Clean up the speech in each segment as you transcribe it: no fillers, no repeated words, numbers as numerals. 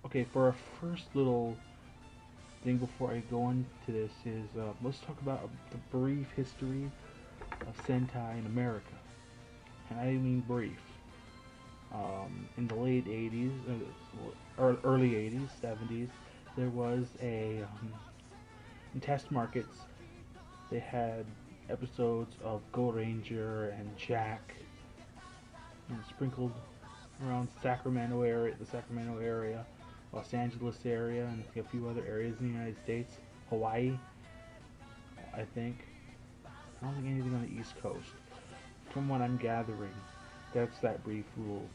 Okay, for our first little thing before I go into this is let's talk about the brief history of Sentai in America, and I mean brief. In the late 80s, or early 80s, 70s, there was in test markets, they had episodes of Go Ranger and Jack, and sprinkled around Sacramento area, the Sacramento area, Los Angeles area, and a few other areas in the United States, Hawaii, I think. I don't think anything on the East Coast. From what I'm gathering, that's that brief little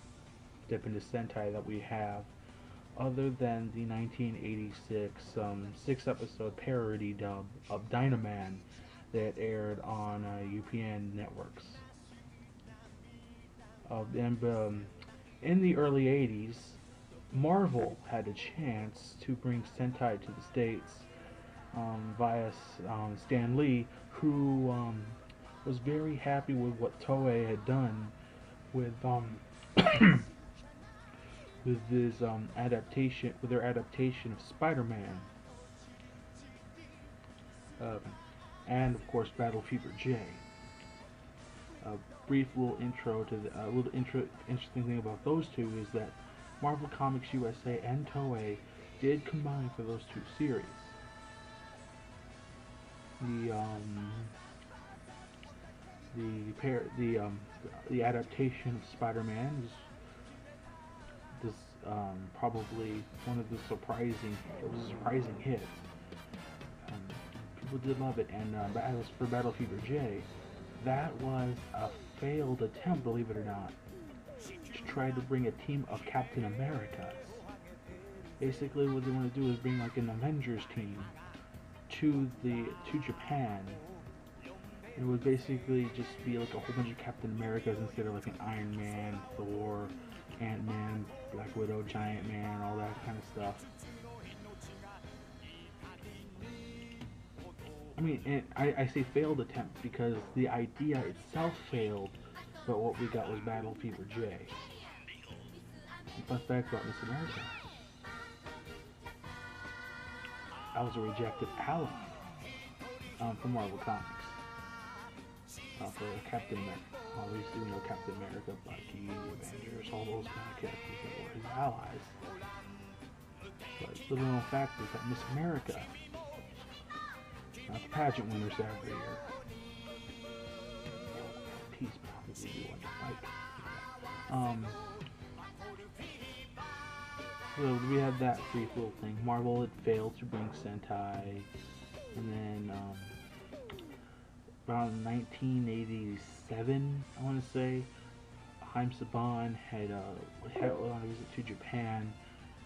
dip into Sentai that we have, other than the 1986 six-episode parody dub of Dynaman that aired on UPN networks. In the early 80s, Marvel had a chance to bring Sentai to the States via Stan Lee, who was very happy with what Toei had done with with his their adaptation of Spider-Man, and of course Battle Fever J. A brief little intro to the interesting thing about those two is that Marvel Comics USA and Toei did combine for those two series. The adaptation of Spider-Man is probably one of the surprising hits. People did love it, and as for Battle Fever J, that was a failed attempt, believe it or not, to try to bring a team of Captain Americas. Basically, what they want to do is bring like an Avengers team to Japan. It would basically just be like a whole bunch of Captain Americas instead of like an Iron Man, Thor, Ant-Man, Black Widow, Giant Man, all that kind of stuff. I mean, and I say failed attempt because the idea itself failed, but what we got was Battle Fever J. Fun fact about Miss America: I was a rejected ally from Marvel Comics for Captain America. Obviously, we know Captain America, Bucky, Avengers, all those kind of characters that were his allies. But the little known fact is that Miss America, not the pageant winners every year, peace probably be one to fight. So we had that brief little thing. Marvel had failed to bring Sentai, and then around 1987, I want to say, Haim Saban had on a visit to Japan,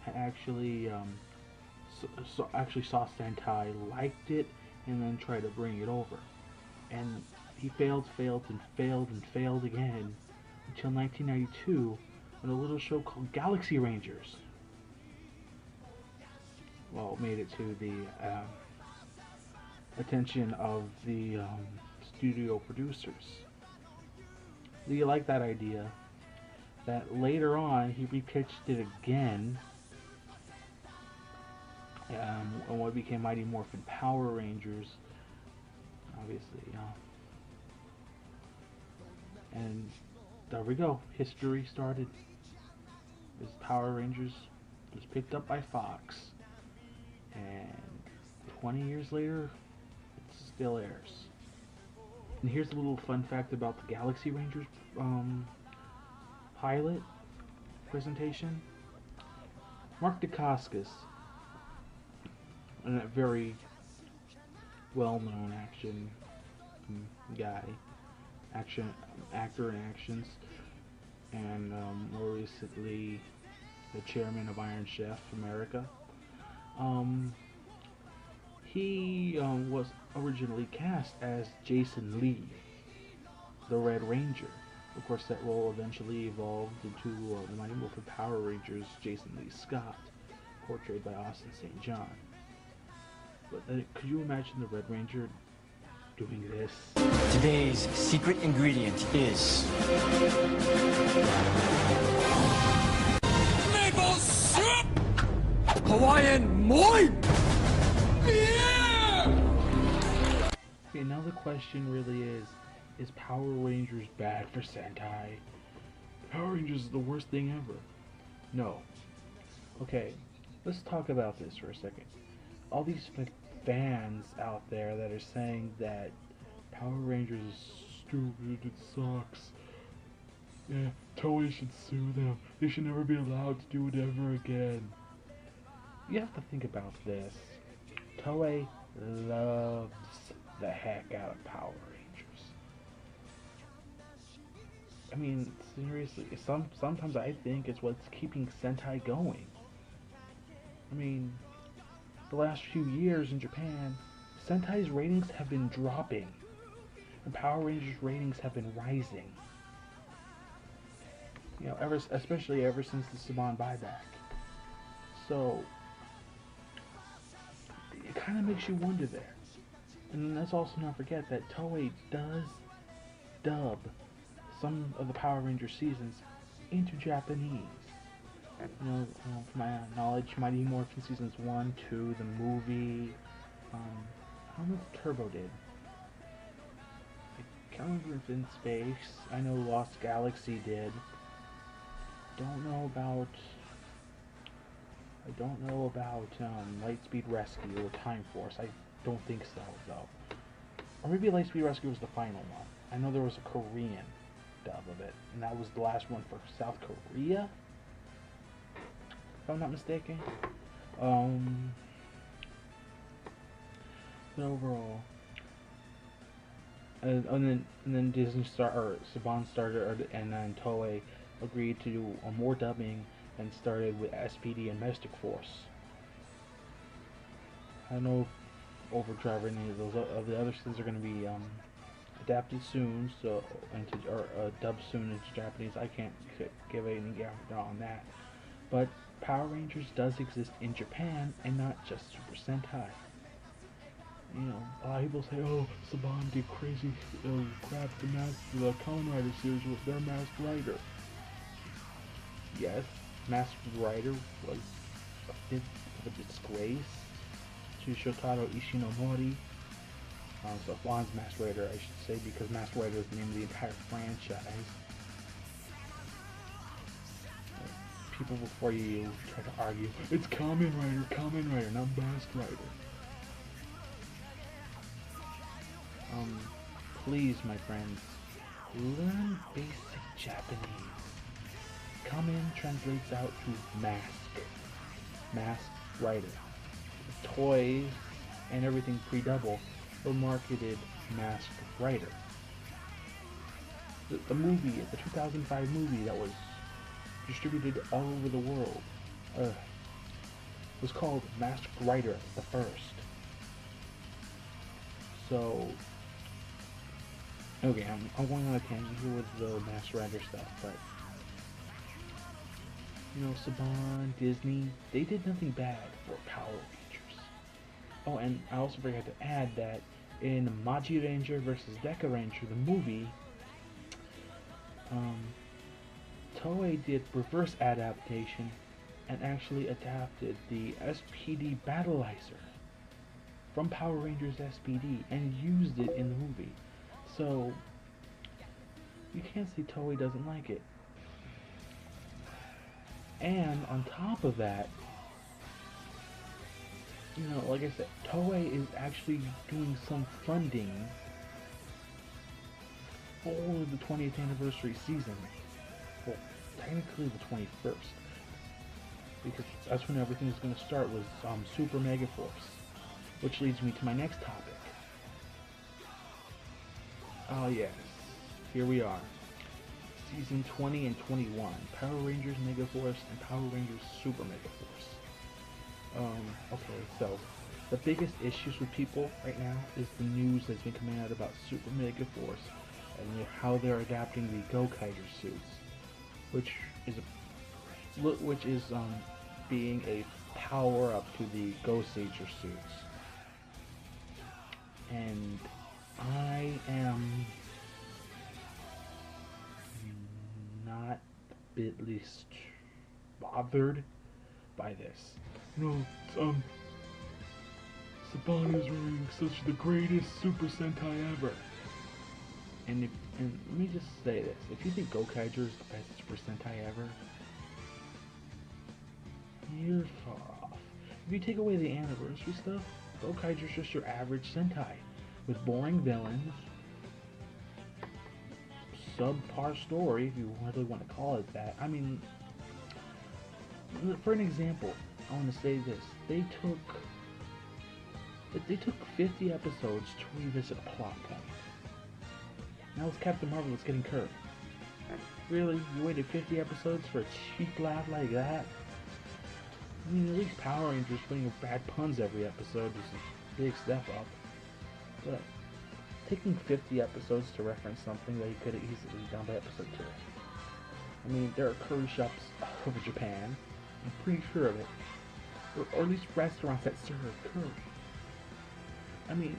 had actually actually saw Sentai, liked it, and then tried to bring it over. And he failed again until 1992 when a little show called Galaxy Rangers, well, made it to the attention of the studio producers. Do you like that idea? That later on he repitched it again, and what became Mighty Morphin Power Rangers, obviously, and there we go. History started. This Power Rangers was picked up by Fox, and 20 years later, it still airs. And here's a little fun fact about the Galaxy Rangers pilot presentation. Mark Dacascos, a very well-known action guy, actor in actions, and more recently the chairman of Iron Chef America. He was originally cast as Jason Lee, the Red Ranger. Of course, that role eventually evolved into the Mighty Morphin Power Rangers' Jason Lee Scott, portrayed by Austin St. John. But could you imagine the Red Ranger doing this? Today's secret ingredient is maple syrup! Hawaiian Moi! Okay, now the question really is Power Rangers bad for Sentai? Power Rangers is the worst thing ever. No. Okay, let's talk about this for a second. All these fans out there that are saying that Power Rangers is stupid, it sucks. Yeah, Toei should sue them. They should never be allowed to do it ever again. You have to think about this. Toei loves the heck out of Power Rangers. I mean, seriously, sometimes I think it's what's keeping Sentai going. I mean, the last few years in Japan, Sentai's ratings have been dropping, and Power Rangers ratings have been rising. You know, especially ever since the Saban buyback. So, it kind of makes you wonder there. And let's also not forget that Toei does dub some of the Power Ranger seasons into Japanese. You know, from my knowledge, Mighty Morphin seasons 1, 2, the movie. I don't know if Turbo did. I can't remember if In Space. I know Lost Galaxy did. Don't know about Lightspeed Rescue or Time Force. I don't think so, though. Or maybe Lightspeed Rescue was the final one. I know there was a Korean dub of it, and that was the last one for South Korea, if I'm not mistaken. But overall, and then Saban started, and then Toei agreed to do more dubbing and started with SPD and Mystic Force. I don't know if Overdrive or any of those of the other things are going to be adapted soon, or dubbed soon into Japanese. I can't give any guarantee on that. But Power Rangers does exist in Japan and not just Super Sentai. You know, a lot of people say, "Oh, Saban did crazy crap to the Kamen Rider series with their Masked Rider." Yes, Masked Rider was a bit of a disgrace to Shotaro Ishinomori. So Juan's Masked Rider, I should say, because Masked Rider is the name of the entire franchise. People before you try to argue, it's Kamen Rider, not Masked Rider. Please, my friends, learn basic Japanese. Kamen translates out to Masked Rider. The toys and everything pre-double were marketed Masked Rider. The movie, the 2005 movie that was distributed all over the world, was called Masked Rider the First. So, okay, I'm going on a tangent here with the Masked Rider stuff, but you know, Saban, Disney, they did nothing bad for Power Rangers. Oh, and I also forgot to add that in Maji Ranger vs. Deca Ranger, the movie, Toei did reverse adaptation and actually adapted the SPD Battleizer from Power Rangers SPD and used it in the movie. So, you can't say Toei doesn't like it. And on top of that, you know, like I said, Toei is actually doing some funding for the 20th anniversary season. Well, technically the 21st. Because that's when everything is going to start with Super Mega Force. Which leads me to my next topic. Oh yes, here we are. Season 20 and 21, Power Rangers Mega Force and Power Rangers Super Mega Force. Okay, so the biggest issues with people right now is the news that's been coming out about Super Mega Force and how they're adapting the Gokaiger suits, which is being a power up to the Goseiger suits. And I am not a bit least bothered by this. Saban is wearing such the greatest Super Sentai ever. And let me just say this: if you think Gokaiger is the best Super Sentai ever, you're far off. If you take away the anniversary stuff, Gokaiger's just your average Sentai with boring villains, subpar story, if you really want to call it that. I mean, for an example, I want to say this: they took 50 episodes to revisit a plot point. Now it's Captain Marvel that's getting curved. Really? You waited 50 episodes for a cheap laugh like that? I mean, at least Power Rangers putting bad puns every episode is a big step up. But taking 50 episodes to reference something that you could have easily done by episode 2. I mean, there are curry shops all over Japan. I'm pretty sure of it. Or at least restaurants that serve curry. I mean,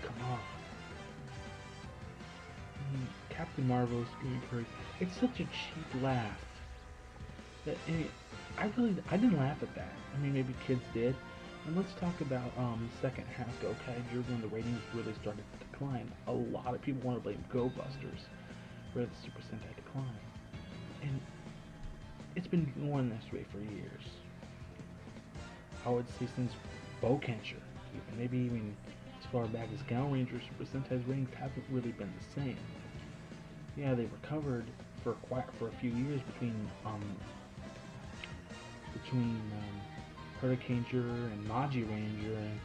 come on. Captain Marvel's getting curry. It's such a cheap laugh. That I didn't laugh at that. I mean, maybe kids did. And let's talk about the second half Gokaiger when the ratings really started to decline. A lot of people want to blame Go Busters for the Super Sentai decline. And it's been going this way for years. I would say since Bokenger, maybe even as far back as Gal Ranger, Super Sentai's ratings haven't really been the same. Yeah, they recovered for a few years between Hurricaneger and Maji Ranger, and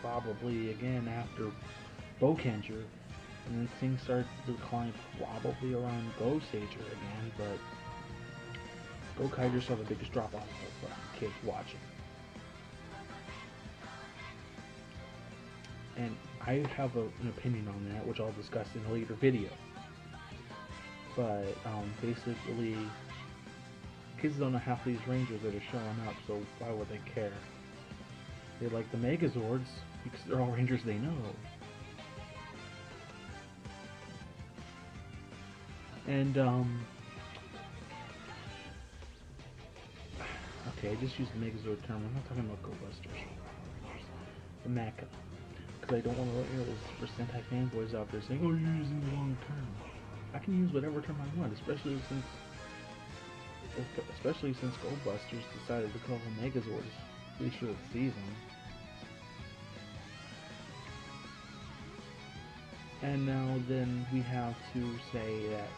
probably again after Bokenger, and then things started to decline probably around Go Sager again, but Gokaiger saw the biggest drop off of kids watching. And I have an opinion on that, which I'll discuss in a later video. But basically, kids don't know half these Rangers that are showing up, so why would they care? They like the Megazords because they're all Rangers they know. And okay, I just used the Megazord term. I'm not talking about Go Busters. The Mecha. Because I don't want to let those Super Sentai fanboys out there saying, "Oh, you're using the wrong term." I can use whatever term I want, especially since Go Busters decided to call them Megazords, at least for the season. And now then we have to say that,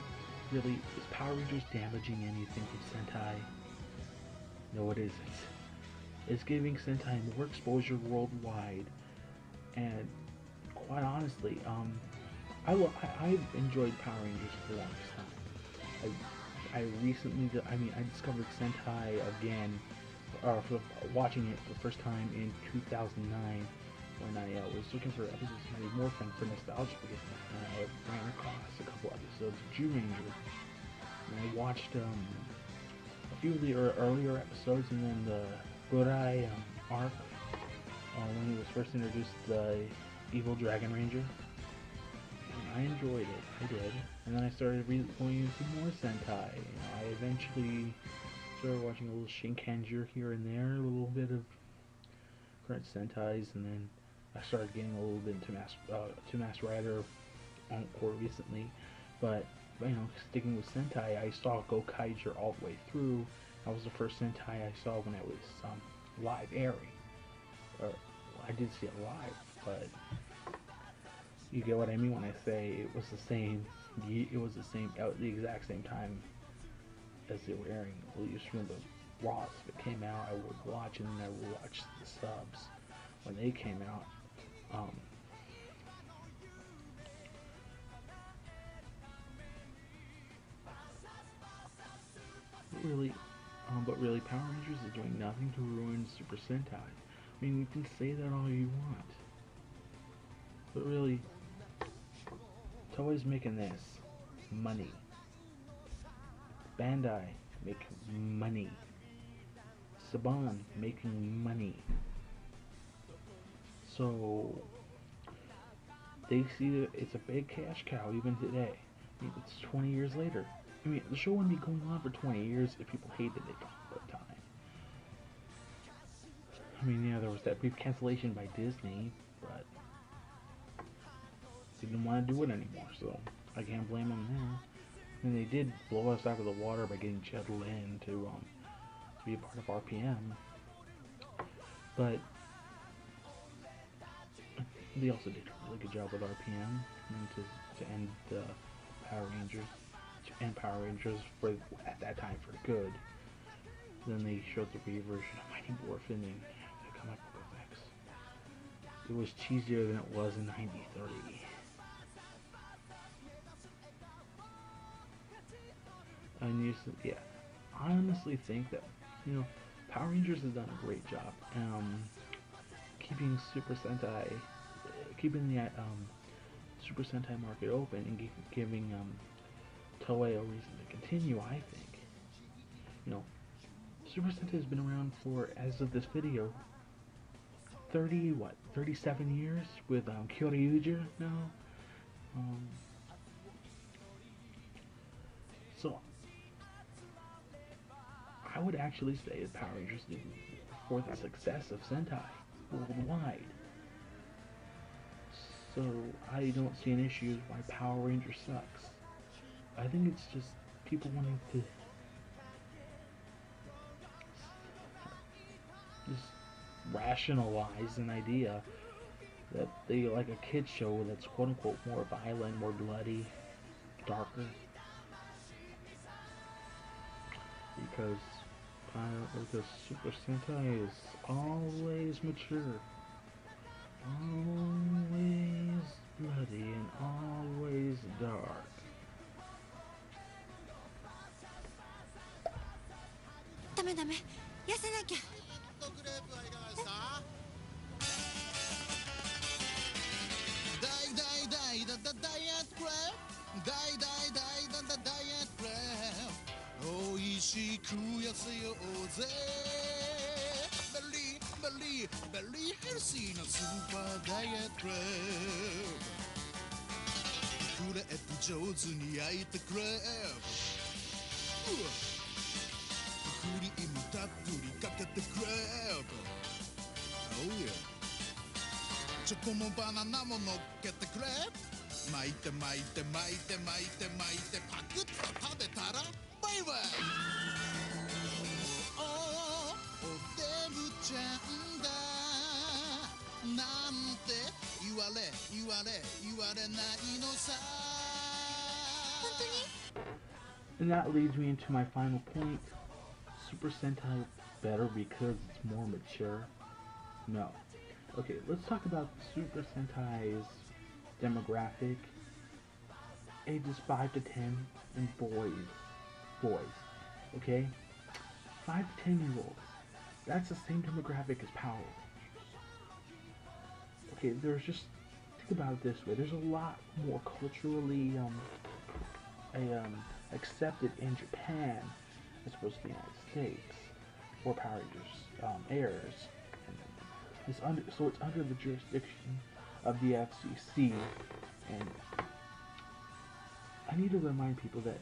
really, is Power Rangers damaging anything from Sentai? No, it isn't. It's giving Sentai more exposure worldwide, and quite honestly, I've enjoyed Power Rangers for the longest time. I discovered Sentai again, for watching it for the first time in 2009 when I was looking for episodes of Mighty Morphin for nostalgia reasons. I ran across a couple episodes of Retroranger, and I watched a few of the earlier episodes, and then the Burai arc when he was first introduced the Evil Dragon Ranger. I enjoyed it, I did, and then I started going into more Sentai. I eventually started watching a little Shinkenger here and there, a little bit of current Sentais, and then I started getting a little bit into Masked Rider more recently. But sticking with Sentai, I saw Gokaiger all the way through. That was the first Sentai I saw when it was live airing. I did see it live, but you get what I mean when I say it was the same. It was the exact same time as they were airing. At least when the Raws, if it came out, I would watch, and then I would watch the subs when they came out. But really, Power Rangers is doing nothing to ruin Super Sentai. I mean, you can say that all you want, but really, Toei's making this money. Bandai making money. Saban making money. So they see that it's a big cash cow even today. I mean, it's 20 years later. I mean, the show wouldn't be going on for 20 years if people hated it all the time. I mean, yeah, there was that brief cancellation by Disney, but they didn't want to do it anymore, so I can't blame them there. And they did blow us out of the water by getting Jed Lynn to be a part of RPM, but they also did a really good job with RPM and to end Power Rangers, to end Power Rangers for at that time for good. Then they showed the reversion of Mighty Morphin and the comic book effects. It was cheesier than it was in '93. And yeah, I honestly think that, you know, Power Rangers has done a great job keeping Super Sentai, keeping the Super Sentai market open and giving Toei a reason to continue. I think, you know, Super Sentai has been around for, as of this video, 37 years with Kyoryuger now. So I would actually say that Power Rangers did for the success of Sentai worldwide. So I don't see an issue why Power Rangers sucks. I think it's just people wanting to just rationalize an idea that they like a kid's show that's quote unquote more violent, more bloody, darker. Because Super Sentai is always mature, always bloody, and always dark. ダメダメ、痩せなきゃ。クレープはいかがですか？大大大だだダイエットクレープ、大大大だだダイエットクレープ、おいしく痩せようぜ。ベリーベリーベリーヘルシーなスーパーダイエットクレープ、クレープ上手に焼いてクレープ。クリームたっぷりかけてクレープ、oh yeah、 チョコもバナナも乗っけてクレープ、巻いて巻いて巻いて巻いて巻いてパクッと食べたらバイバイ、おデブちゃんだなんて言われ言われ言われないのさ。本当に？ And that leads me into my final point. Super Sentai better because it's more mature? No. Okay, let's talk about Super Sentai's demographic. Ages 5 to 10 and boys. Okay? 5 to 10-year-olds. That's the same demographic as Power Rangers. Okay, there's just, think about it this way. There's a lot more culturally accepted in Japan as opposed to the United States, where Power Rangers airs. And so it's under the jurisdiction of the FCC, and I need to remind people that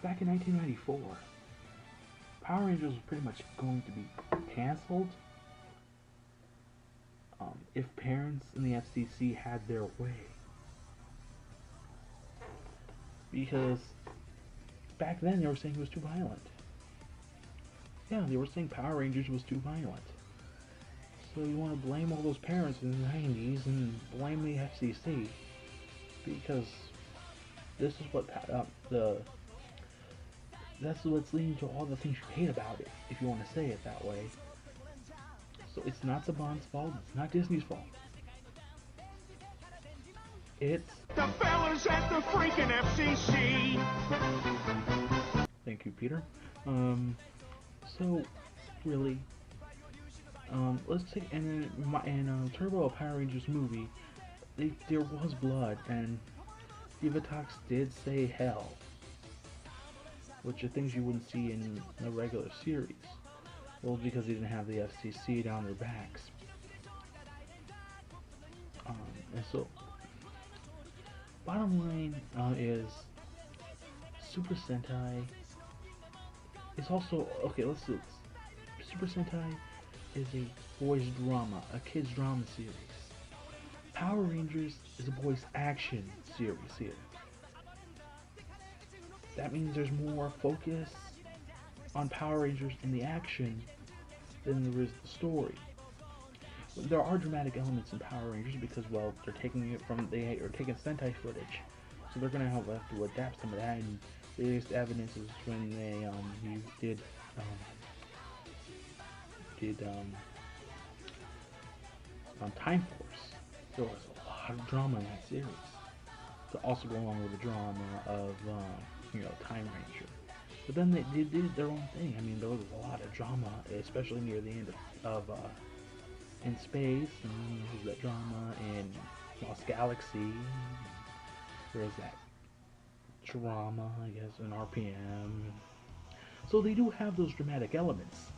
back in 1994, Power Rangers was pretty much going to be canceled if parents in the FCC had their way. Because back then they were saying it was too violent. Yeah, they were saying Power Rangers was too violent. So you want to blame all those parents in the 90s and blame the FCC because this is what that's what's leading to all the things you hate about it, if you want to say it that way. So it's not Saban's fault, it's not Disney's fault. It's the fellas at the freaking FCC. Thank you, Peter. So really, let's take in Turbo Power Rangers movie. There was blood, and Divatox did say hell, which are things you wouldn't see in a regular series. Well, because they didn't have the FCC down their backs. And so, bottom line is, Super Sentai is also okay. Let's do this. Super Sentai is a boys' drama, a kids' drama series. Power Rangers is a boys' action series here. That means there's more focus on Power Rangers in the action than there is the story. There are dramatic elements in Power Rangers because, well, they're taking it from, they are taking Sentai footage, so they're gonna have to adapt some of that. And the biggest evidence is when they did Time Force. There was a lot of drama in that series to also go along with the drama of Time Ranger. But then they did their own thing. I mean, there was a lot of drama, especially near the end of in space, and there was that drama in Lost Galaxy. There was that drama, I guess, in RPM. So they do have those dramatic elements.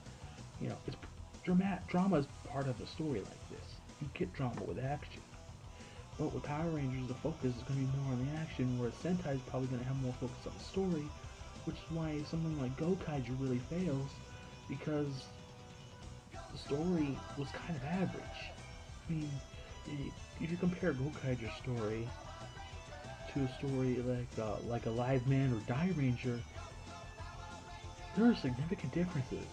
It's drama is part of a story like this. You get drama with action. But with Power Rangers, the focus is going to be more on the action, whereas Sentai is probably going to have more focus on the story, which is why something like Gokaiju really fails, because the story was kind of average. I mean, if you compare Gokaiju's story to a story like a Live Man or Die Ranger, there are significant differences.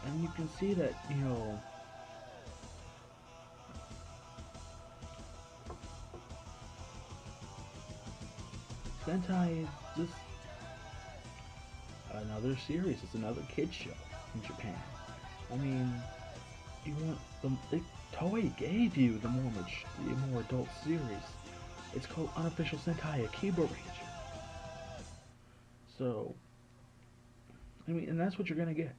And you can see that, Sentai is just another series. It's another kids show in Japan. I mean, you want Toei gave you the more adult series. It's called Unofficial Sentai Akiba Ranger. So, I mean, and that's what you're gonna get.